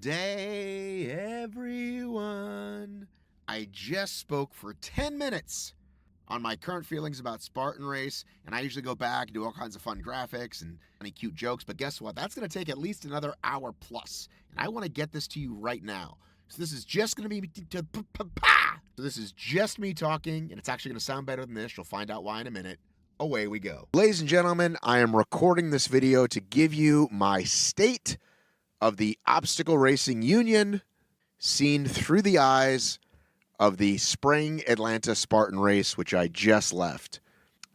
Good day, everyone. I just spoke for 10 minutes on my current feelings about Spartan Race, and I usually go back and do all kinds of fun graphics and funny cute jokes, but guess what? That's going to take at least another hour plus, and I want to get this to you right now. So this is just going to be So this is just me talking, and it's actually going to sound better than this. You'll find out why in a minute. Away we go. Ladies and gentlemen, I am recording this video to give you my state of the Obstacle Racing Union seen through the eyes of the Spring Atlanta Spartan race, which I just left.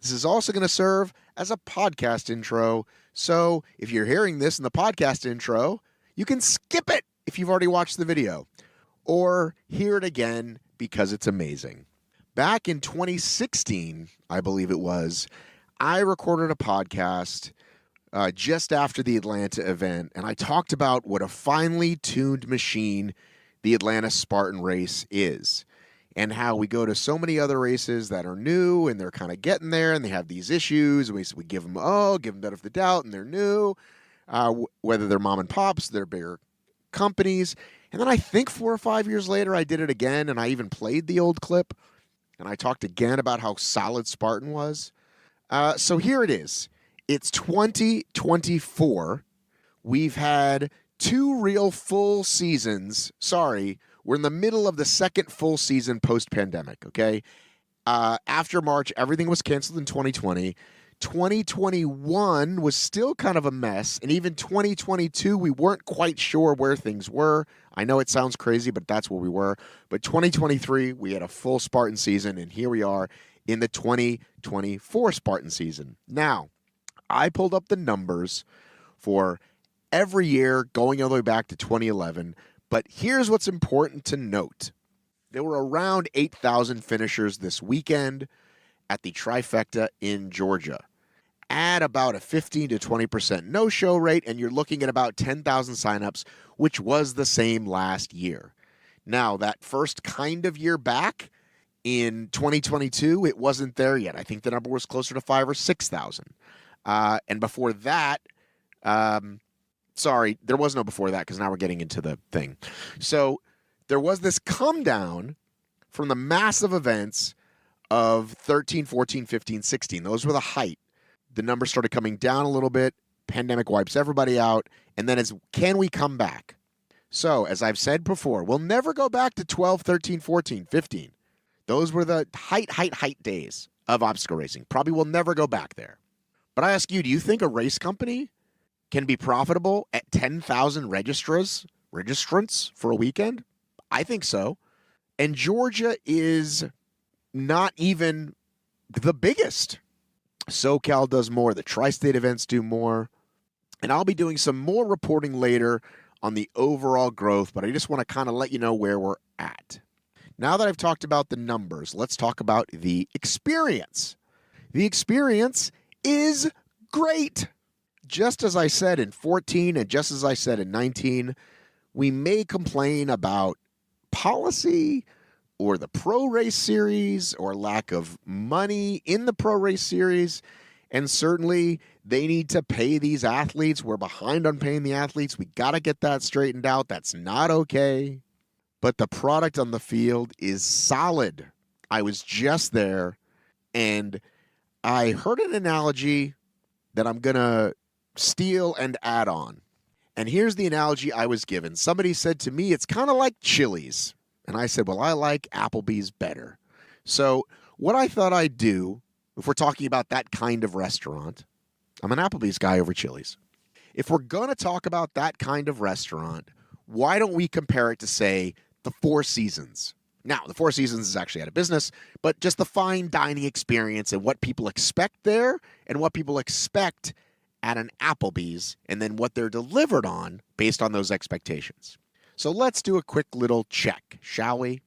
This is also going to serve as a podcast intro, so if you're hearing this in the podcast intro, you can skip it if you've already watched the video, or hear it again because it's amazing. Back in 2016, I believe it was, I recorded a podcast just after the Atlanta event, and I talked about what a finely tuned machine the Atlanta Spartan race is, and how we go to so many other races that are new, and they're kind of getting there, and they have these issues, and we give them benefit of the doubt, and they're new, whether they're mom and pops, they're bigger companies. And then I think 4 or 5 years later, I did it again, and I even played the old clip, and I talked again about how solid Spartan was. So here it is. It's 2024. We've had 2 real full seasons. Sorry, we're in the middle of the second full season post-pandemic, okay? After March, everything was canceled in 2020. 2021 was still kind of a mess, and even 2022, we weren't quite sure where things were. I know it sounds crazy, but that's where we were. But 2023, we had a full Spartan season, and here we are in the 2024 Spartan season. Now, I pulled up the numbers for every year going all the way back to 2011, but here's what's important to note. There were around 8,000 finishers this weekend at the Trifecta in Georgia. Add about a 15 to 20% no-show rate, and you're looking at about 10,000 signups, which was the same last year. Now, that first kind of year back in 2022, it wasn't there yet. I think the number was closer to 5,000 or 6,000. And before that, sorry, there was no before that because now we're getting into the thing. So there was this come down from the massive events of 13, 14, 15, 16. Those were the height. The numbers started coming down a little bit. Pandemic wipes everybody out. And then can we come back? So as I've said before, we'll never go back to 12, 13, 14, 15. Those were the height days of obstacle racing. Probably will never go back there. But I ask you, do you think a race company can be profitable at 10,000 registrants for a weekend? I think so. And Georgia is not even the biggest. SoCal does more. The tri-state events do more. And I'll be doing some more reporting later on the overall growth, but I just want to kind of let you know where we're at. Now that I've talked about the numbers, let's talk about the experience. The experience is great. Just as I said in 14 and just as I said in 19, we may complain about policy or the pro race series or lack of money in the pro race series. And certainly they need to pay these athletes. We're behind on paying the athletes. We got to get that straightened out. That's not okay. But the product on the field is solid. I was just there and I heard an analogy that I'm going to steal and add on. And here's the analogy I was given. Somebody said to me, it's kind of like Chili's. And I said, well, I like Applebee's better. So what I thought I'd do, if we're talking about that kind of restaurant, I'm an Applebee's guy over Chili's. If we're going to talk about that kind of restaurant, why don't we compare it to, say, the Four Seasons? Now, the Four Seasons is actually out of business, but just the fine dining experience and what people expect there and what people expect at an Applebee's and then what they're delivered on based on those expectations. So let's do a quick little check, shall we?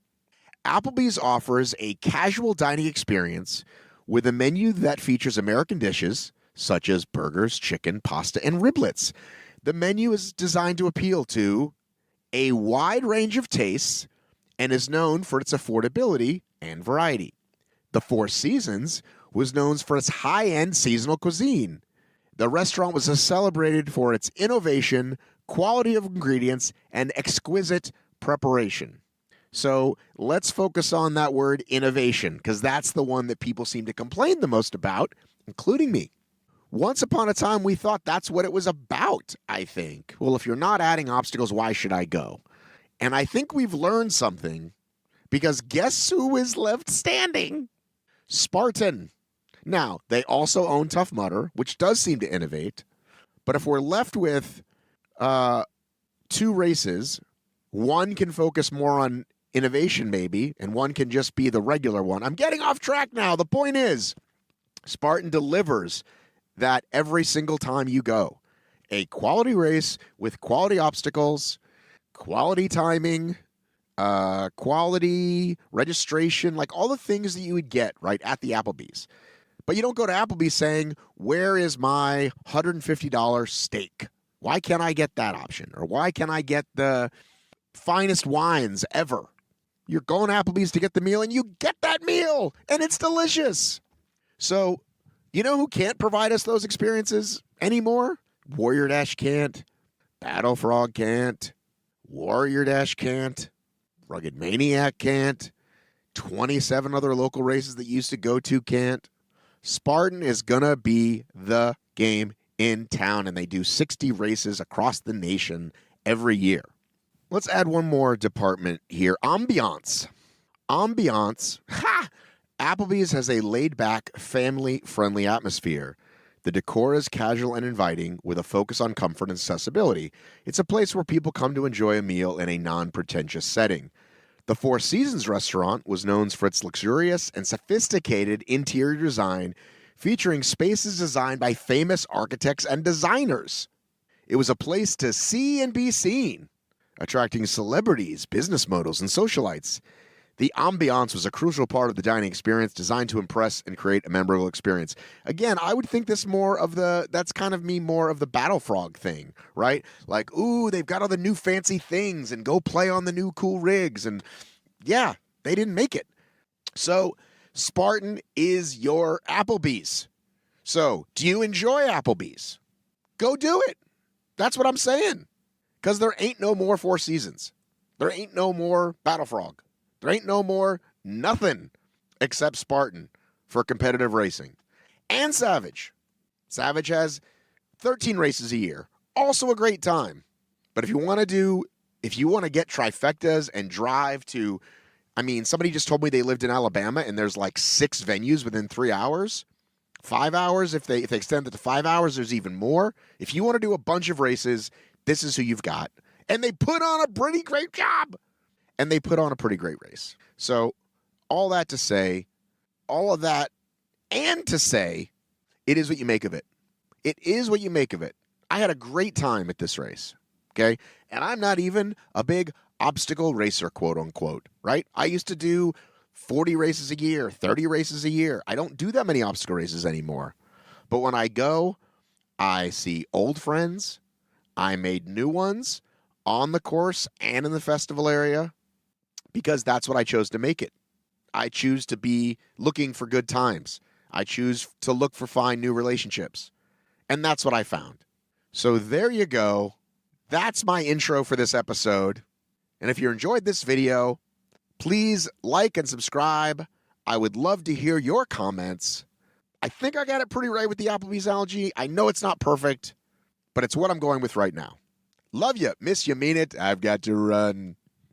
Applebee's offers a casual dining experience with a menu that features American dishes such as burgers, chicken, pasta, and riblets. The menu is designed to appeal to a wide range of tastes and is known for its affordability and variety. The Four Seasons was known for its high-end seasonal cuisine. The restaurant was celebrated for its innovation, quality of ingredients, and exquisite preparation. So let's focus on that word innovation, because that's the one that people seem to complain the most about, including me. Once upon a time, we thought that's what it was about, I think. Well, if you're not adding obstacles, why should I go? And I think we've learned something, because guess who is left standing? Spartan. Now, they also own Tough Mudder, which does seem to innovate. But if we're left with 2 races, one can focus more on innovation maybe, and one can just be the regular one. I'm getting off track now. The point is, Spartan delivers that every single time you go. A quality race with quality obstacles, quality timing, quality registration, like all the things that you would get right at the Applebee's. But you don't go to Applebee's saying, where is my $150 steak? Why can't I get that option? Or why can't I get the finest wines ever? You're going to Applebee's to get the meal, and you get that meal, and it's delicious. So, you know who can't provide us those experiences anymore? Warrior Dash can't. Battle Frog can't. Warrior Dash can't. Rugged Maniac can't. 27 other local races that you used to go to can't. Spartan is going to be the game in town, and they do 60 races across the nation every year. Let's add one more department here. Ambiance. Ha! Applebee's has a laid-back, family-friendly atmosphere. The decor is casual and inviting, with a focus on comfort and accessibility. It's a place where people come to enjoy a meal in a non-pretentious setting. The Four Seasons restaurant was known for its luxurious and sophisticated interior design, featuring spaces designed by famous architects and designers. It was a place to see and be seen, attracting celebrities, business moguls, and socialites. The ambiance was a crucial part of the dining experience, designed to impress and create a memorable experience. Again, I would think that's more of the Battle Frog thing, right? Like, ooh, they've got all the new fancy things, and go play on the new cool rigs. And yeah, they didn't make it. So Spartan is your Applebee's. So do you enjoy Applebee's? Go do it. That's what I'm saying. Because there ain't no more Four Seasons. There ain't no more Battle Frog. There ain't no more nothing except Spartan for competitive racing. And Savage. Savage has 13 races a year. Also a great time. But if you want to get trifectas and drive to, somebody just told me they lived in Alabama and there's like 6 venues within 3 hours. 5 hours. If they extend it to 5 hours, there's even more. If you want to do a bunch of races, this is who you've got. And they put on a pretty great job. And they put on a pretty great race. So all that to say, all of that, and to say, it is what you make of it. It is what you make of it. I had a great time at this race, okay? And I'm not even a big obstacle racer, quote unquote, right? I used to do 40 races a year, 30 races a year. I don't do that many obstacle races anymore. But when I go, I see old friends. I made new ones on the course and in the festival area, because that's what I chose to make it. I choose to be looking for good times. I choose to find new relationships. And that's what I found. So there you go. That's my intro for this episode. And if you enjoyed this video, please like and subscribe. I would love to hear your comments. I think I got it pretty right with the Applebee's allergy. I know it's not perfect, but it's what I'm going with right now. Love you. Miss you. Mean it. I've got to run.